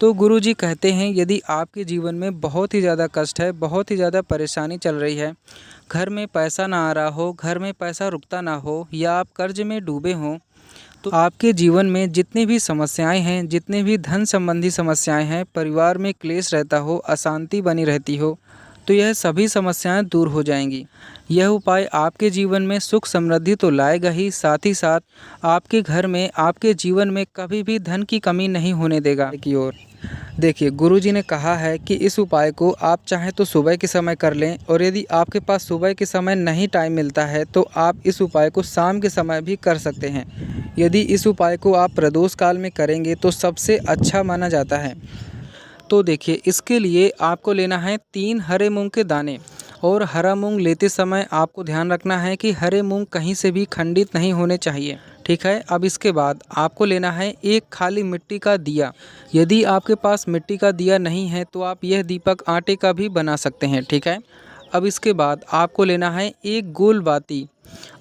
तो गुरुजी कहते हैं यदि आपके जीवन में बहुत ही ज़्यादा कष्ट है, बहुत ही ज़्यादा परेशानी चल रही है, घर में पैसा ना आ रहा हो, घर में पैसा रुकता ना हो या आप कर्ज में डूबे हों, तो आपके जीवन में जितनी भी समस्याएं हैं, जितने भी धन संबंधी समस्याएं हैं, परिवार में क्लेश रहता हो, अशांति बनी रहती हो, तो यह सभी समस्याएं दूर हो जाएंगी। यह उपाय आपके जीवन में सुख समृद्धि तो लाएगा ही, साथ ही साथ आपके घर में, आपके जीवन में कभी भी धन की कमी नहीं होने देगा की ओर। देखिए, गुरुजी ने कहा है कि इस उपाय को आप चाहें तो सुबह के समय कर लें, और यदि आपके पास सुबह के समय नहीं टाइम मिलता है तो आप इस उपाय को शाम के समय भी कर सकते हैं। यदि इस उपाय को आप प्रदोष काल में करेंगे तो सबसे अच्छा माना जाता है। तो देखिए, इसके लिए आपको लेना है 3 हरे मूंग के दाने, और हरा मूंग लेते समय आपको ध्यान रखना है कि हरे मूंग कहीं से भी खंडित नहीं होने चाहिए, ठीक है। अब इसके बाद आपको लेना है एक खाली मिट्टी का दिया। यदि आपके पास मिट्टी का दिया नहीं है तो आप यह दीपक आटे का भी बना सकते हैं, ठीक है। अब इसके बाद आपको लेना है एक गोल बाती,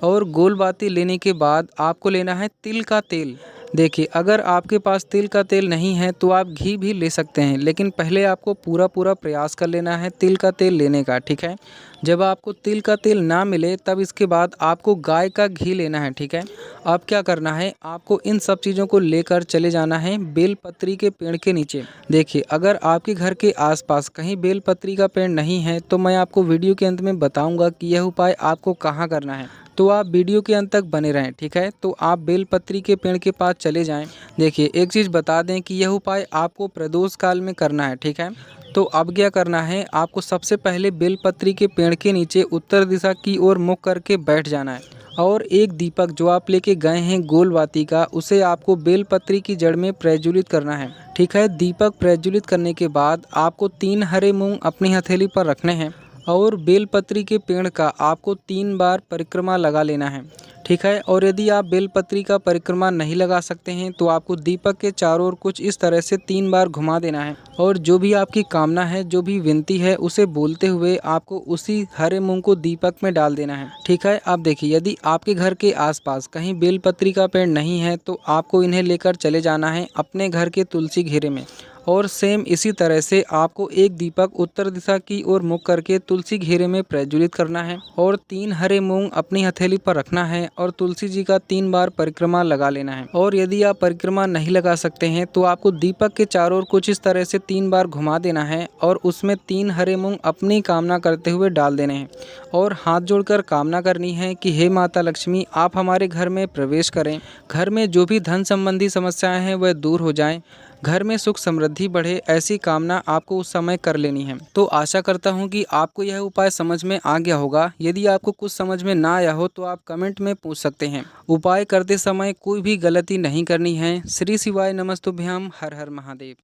और गोल बाती लेने के बाद आपको लेना है तिल का तेल। देखिए, अगर आपके पास तिल का तेल नहीं है तो आप घी भी ले सकते हैं, लेकिन पहले आपको पूरा प्रयास कर लेना है तिल का तेल लेने का, ठीक है। जब आपको तिल का तेल ना मिले तब इसके बाद आपको गाय का घी लेना है, ठीक है। अब क्या करना है, आपको इन सब चीज़ों को लेकर चले जाना है बेलपत्री के पेड़ के नीचे। देखिए, अगर आपके घर के आसपास कहीं बेलपत्री का पेड़ नहीं है तो मैं आपको वीडियो के अंत में बताऊंगा कि यह उपाय आपको कहाँ करना है, तो आप वीडियो के अंत तक बने रहें, ठीक है। तो आप बेलपत्री के पेड़ के पास चले जाएं। देखिए, एक चीज़ बता दें कि यह उपाय आपको प्रदोष काल में करना है, ठीक है। तो अब क्या करना है, आपको सबसे पहले बेलपत्री के पेड़ के नीचे उत्तर दिशा की ओर मुख करके बैठ जाना है, और एक दीपक जो आप लेके गए हैं गोल बाती का, उसे आपको बेलपत्री की जड़ में प्रज्वलित करना है, ठीक है। दीपक प्रज्वलित करने के बाद आपको 3 हरे मूंग अपनी हथेली पर रखने हैं, और बेलपत्री के पेड़ का आपको 3 बार परिक्रमा लगा लेना है, ठीक है। और यदि आप बेलपत्री का परिक्रमा नहीं लगा सकते हैं तो आपको दीपक के चारों ओर कुछ इस तरह से 3 बार घुमा देना है, और जो भी आपकी कामना है, जो भी विनती है, उसे बोलते हुए आपको उसी हरे मूंग को दीपक में डाल देना है, ठीक है। अब देखिए, यदि आपके घर के आसपास कहीं बेलपत्री का पेड़ नहीं है तो आपको इन्हें लेकर चले जाना है अपने घर के तुलसी घेरे में, और सेम इसी तरह से आपको एक दीपक उत्तर दिशा की ओर मुख करके तुलसी घेरे में प्रज्वलित करना है, और 3 हरे मूंग अपनी हथेली पर रखना है, और तुलसी जी का 3 बार परिक्रमा लगा लेना है। और यदि आप परिक्रमा नहीं लगा सकते हैं तो आपको दीपक के चारों ओर कुछ इस तरह से 3 बार घुमा देना है, और उसमें 3 हरे मूंग अपनी कामना करते हुए डाल देने हैं, और हाथ जोड़कर कामना करनी है कि हे माता लक्ष्मी, आप हमारे घर में प्रवेश करें, घर में जो भी धन संबंधी समस्याएं हैं वह दूर हो जाएं, घर में सुख समृद्धि बढ़े, ऐसी कामना आपको उस समय कर लेनी है। तो आशा करता हूँ कि आपको यह उपाय समझ में आ गया होगा। यदि आपको कुछ समझ में ना आया हो तो आप कमेंट में पूछ सकते हैं। उपाय करते समय कोई भी गलती नहीं करनी है। श्री शिवाय नमस्तुभ्याम। हर हर महादेव।